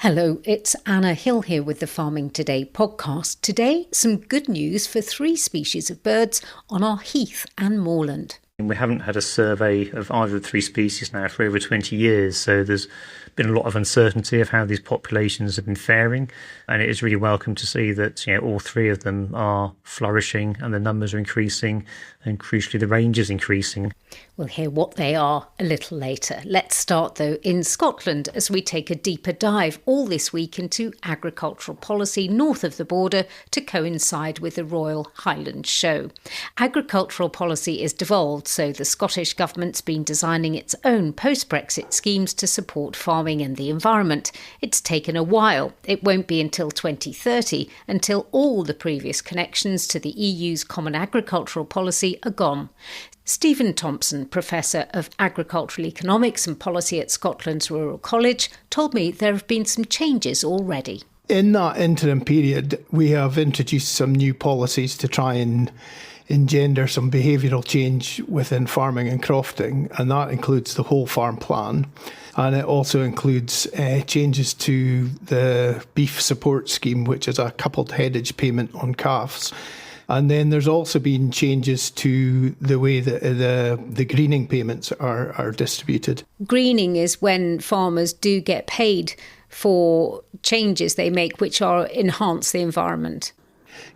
Hello, it's Anna Hill here with the Farming Today podcast. Today, some good news for 3 species of birds on our heath and moorland. We haven't had a survey of either of the 3 species now for over 20 years, so there's been a lot of uncertainty of how these populations have been faring, and it is really welcome to see that all 3 of them are flourishing and the numbers are increasing, and crucially the range is increasing. We'll hear what they are a little later. Let's start though in Scotland as we take a deeper dive all this week into agricultural policy north of the border to coincide with the Royal Highland Show. Agricultural policy is devolved, so the Scottish Government's been designing its own post-Brexit schemes to support farming and the environment. It's taken a while. It won't be until 2030 until all the previous connections to the EU's Common Agricultural Policy are gone. Stephen Thompson, Professor of Agricultural Economics and Policy at Scotland's Rural College, told me there have been some changes already. In that interim period, we have introduced some new policies to try and engender some behavioural change within farming and crofting, and that includes the whole farm plan. And it also includes changes to the beef support scheme, which is a coupled headage payment on calves. And then there's also been changes to the way that the greening payments are distributed. Greening is when farmers do get paid for changes they make which are enhance the environment.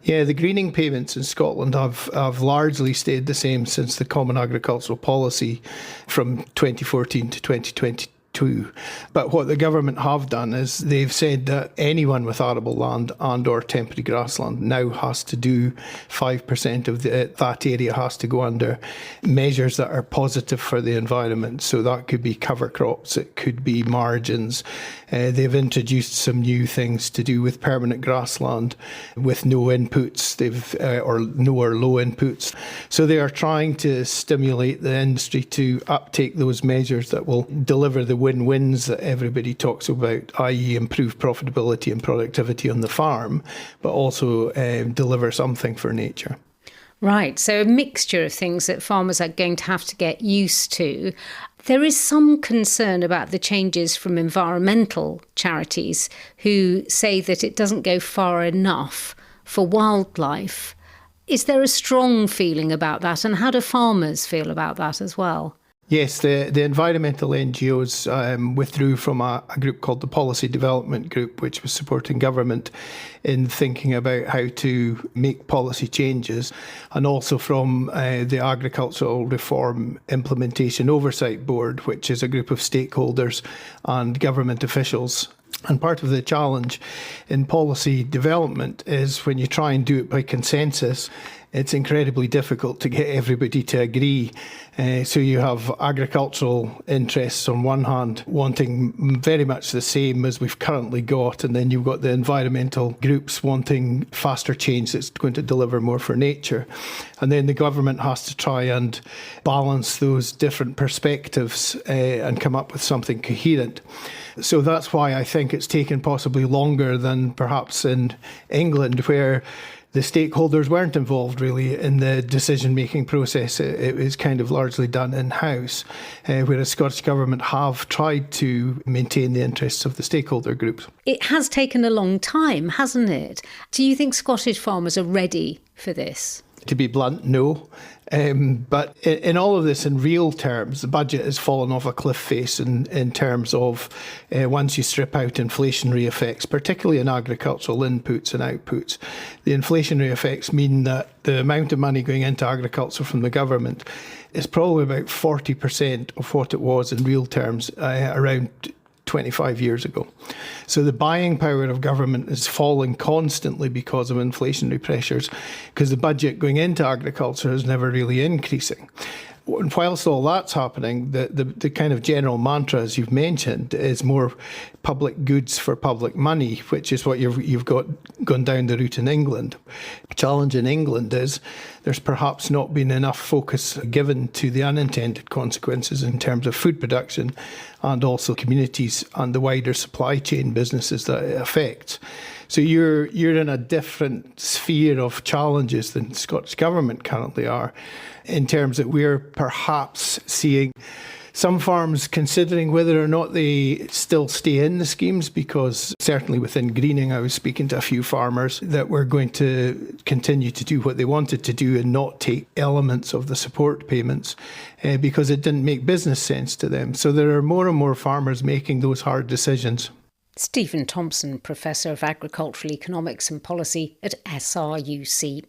Yeah, the greening payments in Scotland have largely stayed the same since the Common Agricultural Policy from 2014 to 2022. But what the government have done is they've said that anyone with arable land and or temporary grassland now has to do 5% of that area has to go under measures that are positive for the environment. So that could be cover crops, it could be margins. They've introduced some new things to do with permanent grassland with no inputs, or no or low inputs. So they are trying to stimulate the industry to uptake those measures that will deliver the win-wins that everybody talks about, i.e. improve profitability and productivity on the farm, but also deliver something for nature. Right, so a mixture of things that farmers are going to have to get used to. There is some concern about the changes from environmental charities who say that it doesn't go far enough for wildlife. Is there a strong feeling about that, and how do farmers feel about that as well? Yes, the environmental NGOs withdrew from a group called the Policy Development Group, which was supporting government in thinking about how to make policy changes, and also from the Agricultural Reform Implementation Oversight Board, which is a group of stakeholders and government officials. And part of the challenge in policy development is when you try and do it by consensus, it's incredibly difficult to get everybody to agree. So you have agricultural interests on one hand wanting very much the same as we've currently got, and then you've got the environmental groups wanting faster change that's going to deliver more for nature. And then the government has to try and balance those different perspectives and come up with something coherent. So that's why I think it's taken possibly longer than perhaps in England, where the stakeholders weren't involved really in the decision-making process. It was kind of largely done in-house, whereas Scottish Government have tried to maintain the interests of the stakeholder groups. It has taken a long time, hasn't it? Do you think Scottish farmers are ready for this? To be blunt, no. But in all of this, in real terms, the budget has fallen off a cliff face in terms of once you strip out inflationary effects, particularly in agricultural inputs and outputs. The inflationary effects mean that the amount of money going into agriculture from the government is probably about 40% of what it was in real terms around 25 years ago. So the buying power of government is falling constantly because of inflationary pressures, because the budget going into agriculture is never really increasing. Whilst all that's happening, the kind of general mantra, as you've mentioned, is more public goods for public money, which is what you've got gone down the route in England. The challenge in England is there's perhaps not been enough focus given to the unintended consequences in terms of food production and also communities and the wider supply chain businesses that it affects. So you're in a different sphere of challenges than the Scottish Government currently are, in terms that we're perhaps seeing Some farms considering whether or not they still stay in the schemes, because certainly within greening, I was speaking to a few farmers that were going to continue to do what they wanted to do and not take elements of the support payments because it didn't make business sense to them. So there are more and more farmers making those hard decisions. Stephen Thompson, Professor of Agricultural Economics and Policy at SRUC.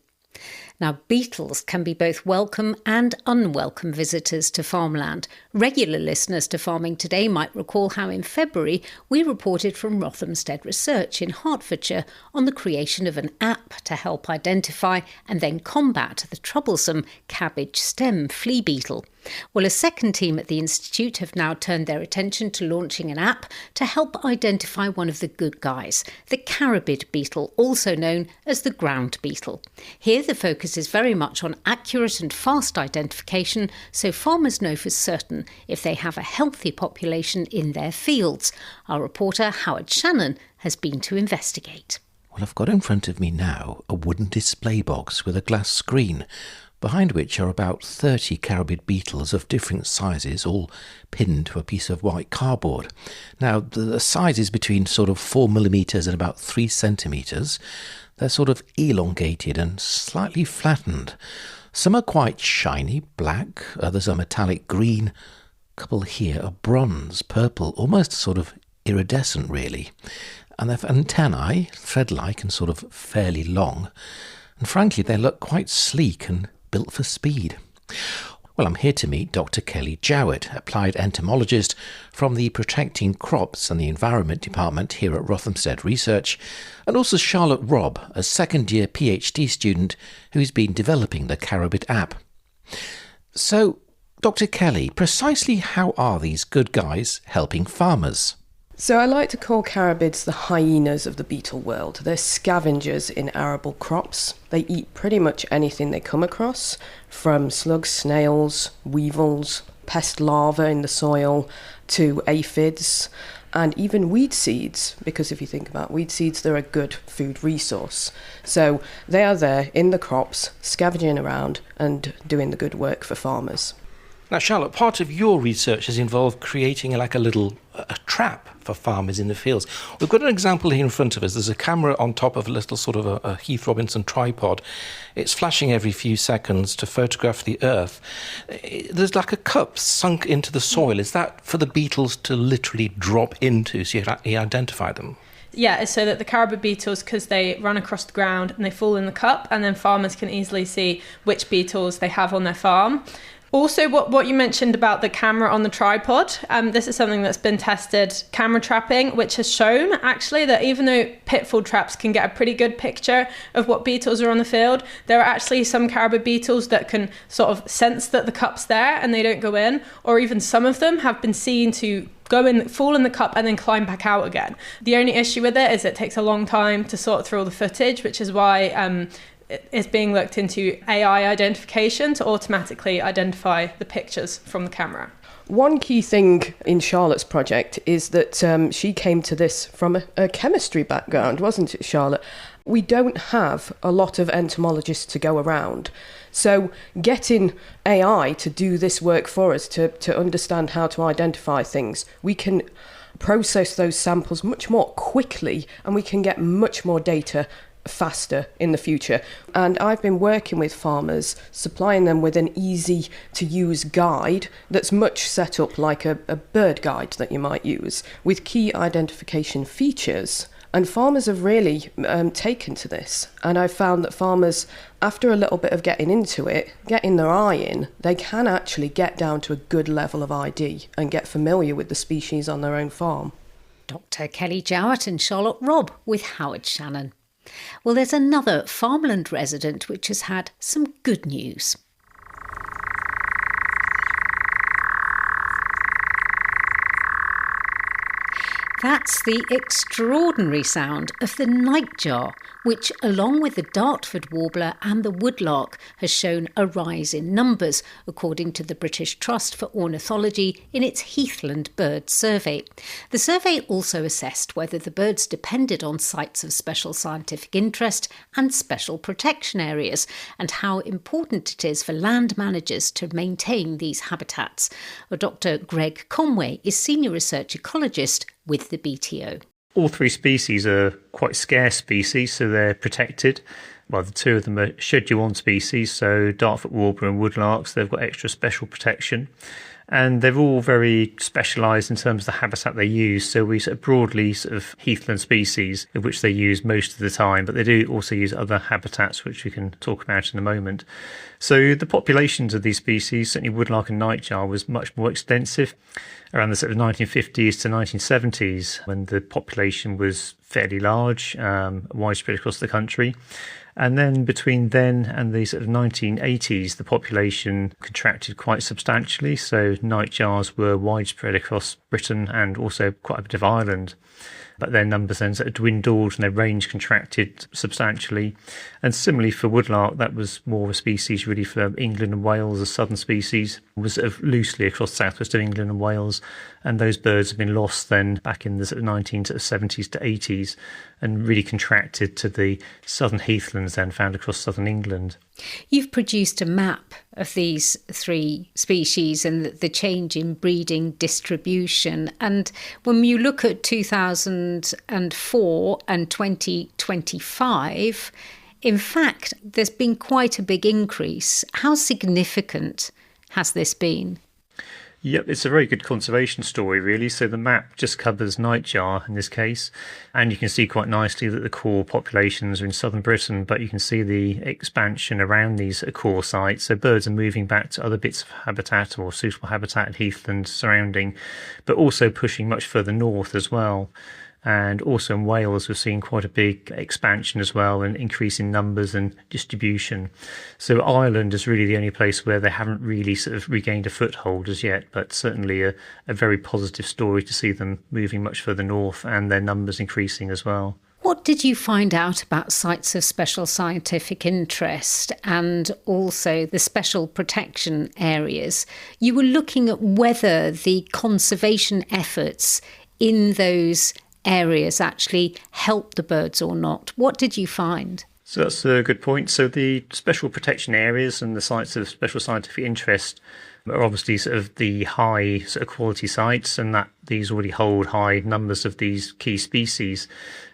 Now, beetles can be both welcome and unwelcome visitors to farmland. Regular listeners to Farming Today might recall how in February we reported from Rothamsted Research in Hertfordshire on the creation of an app to help identify and then combat the troublesome cabbage stem flea beetle. Well, a second team at the Institute have now turned their attention to launching an app to help identify one of the good guys, the carabid beetle, also known as the ground beetle. Here the focus is very much on accurate and fast identification, so farmers know for certain if they have a healthy population in their fields. Our reporter Howard Shannon has been to investigate. Well, I've got in front of me now a wooden display box with a glass screen, behind which are about 30 carabid beetles of different sizes, all pinned to a piece of white cardboard. Now, the size is between sort of 4mm and about 3cm. They're sort of elongated and slightly flattened. Some are quite shiny, black, others are metallic green. A couple here are bronze, purple, almost sort of iridescent really. And they've antennae, thread-like and sort of fairly long. And frankly, they look quite sleek and built for speed. Well, I'm here to meet Dr. Kelly Jowett, applied entomologist from the Protecting Crops and the Environment Department here at Rothamsted Research, and also Charlotte Robb, a second-year PhD student who's been developing the carabid app. So, Dr. Kelly, precisely how are these good guys helping farmers? So I like to call carabids the hyenas of the beetle world. They're scavengers in arable crops. They eat pretty much anything they come across, from slugs, snails, weevils, pest larvae in the soil, to aphids, and even weed seeds, because if you think about weed seeds, they're a good food resource. So they are there in the crops, scavenging around and doing the good work for farmers. Now, Charlotte, part of your research has involved creating a trap for farmers in the fields. We've got an example here in front of us. There's a camera on top of a little sort of a Heath Robinson tripod. It's flashing every few seconds to photograph the earth. There's like a cup sunk into the soil. Is that for the beetles to literally drop into so you identify them? Yeah, so that the carabid beetles, because they run across the ground and they fall in the cup, and then farmers can easily see which beetles they have on their farm. Also, what you mentioned about the camera on the tripod, this is something that's been tested, camera trapping, which has shown actually that even though pitfall traps can get a pretty good picture of what beetles are on the field, there are actually some carabid beetles that can sort of sense that the cup's there and they don't go in, or even some of them have been seen to go in, fall in the cup and then climb back out again. The only issue with it is it takes a long time to sort through all the footage, which is why is being looked into AI identification to automatically identify the pictures from the camera. One key thing in Charlotte's project is that she came to this from a chemistry background, wasn't it, Charlotte? We don't have a lot of entomologists to go around. So getting AI to do this work for us, to understand how to identify things, we can process those samples much more quickly and we can get much more data faster in the future. And I've been working with farmers, supplying them with an easy to use guide that's much set up like a bird guide that you might use, with key identification features. And farmers have really taken to this. And I've found that farmers, after a little bit of getting into it, getting their eye in, they can actually get down to a good level of ID and get familiar with the species on their own farm. Dr. Kelly Jowett and Charlotte Robb with Howard Shannon. Well, there's another farmland resident which has had some good news. That's the extraordinary sound of the nightjar, which, along with the Dartford warbler and the woodlark, has shown a rise in numbers, according to the British Trust for Ornithology in its Heathland bird survey. The survey also assessed whether the birds depended on sites of special scientific interest and special protection areas, and how important it is for land managers to maintain these habitats. Dr. Greg Conway is Senior Research Ecologist with the BTO. All three species are quite scarce species, so they're protected. Well, the two of them are Schedule 1 species, so Dartford warbler and woodlarks, they've got extra special protection. And they're all very specialised in terms of the habitat they use. So we sort of broadly heathland species, of which they use most of the time, but they do also use other habitats, which we can talk about in a moment. So the populations of these species, certainly woodlark and nightjar, was much more extensive around the 1950s to 1970s, when the population was fairly large, widespread across the country. And then between then and the 1980s, the population contracted quite substantially. So nightjars were widespread across Britain and also quite a bit of Ireland. But their numbers then dwindled and their range contracted substantially. And similarly for woodlark, that was more of a species really for England and Wales, a southern species, was loosely across the southwest of England and Wales. And those birds have been lost then back in the 1970s to 80s and really contracted to the southern heathlands then found across southern England. You've produced a map of these three species and the change in breeding distribution. And when you look at 2004 and 2025, in fact, there's been quite a big increase. How significant has this been? Yep, it's a very good conservation story, really. So the map just covers nightjar in this case, and you can see quite nicely that the core populations are in southern Britain, but you can see the expansion around these core sites. So birds are moving back to other bits of habitat or suitable habitat in heathland surrounding, but also pushing much further north as well. And also in Wales, we're seeing quite a big expansion as well, and increase in numbers and distribution. So Ireland is really the only place where they haven't really regained a foothold as yet, but certainly a very positive story to see them moving much further north and their numbers increasing as well. What did you find out about sites of special scientific interest and also the special protection areas? You were looking at whether the conservation efforts in those areas actually help the birds or not. What did you find? So that's a good point. So the special protection areas and the sites of special scientific interest are obviously the high quality sites, and that these already hold high numbers of these key species.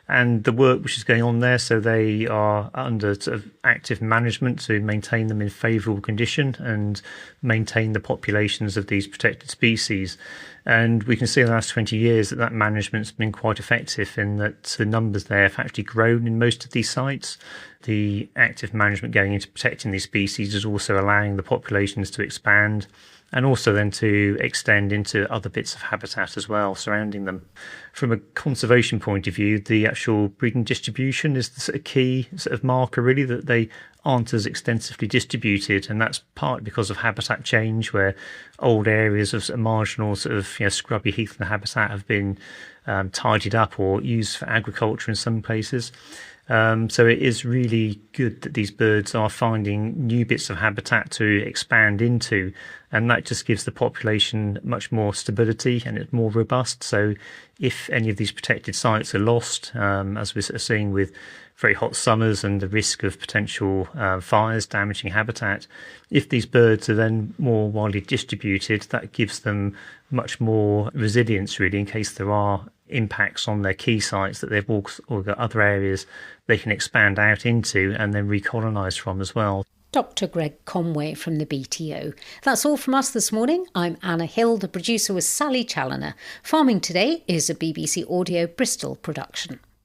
And the work which is going on there, so they are under active management to maintain them in favourable condition and maintain the populations of these protected species. And we can see in the last 20 years that management's been quite effective in that the numbers there have actually grown in most of these sites. The active management going into protecting these species is also allowing the populations to expand and also then to extend into other bits of habitat as well surrounding them. From a conservation point of view, the actual breeding distribution is the key marker really, that they aren't as extensively distributed, and that's partly because of habitat change, where old areas of marginal scrubby heathland habitat have been tidied up or used for agriculture in some places. So it is really good that these birds are finding new bits of habitat to expand into, and that just gives the population much more stability and it's more robust. So if any of these protected sites are lost, as we're seeing with very hot summers and the risk of potential fires damaging habitat, if these birds are then more widely distributed, that gives them much more resilience really in case there are impacts on their key sites that they've also got other areas they can expand out into and then recolonise from as well. Dr. Greg Conway from the BTO. That's all from us this morning. I'm Anna Hill. The producer was Sally Challoner. Farming Today is a BBC Audio Bristol production.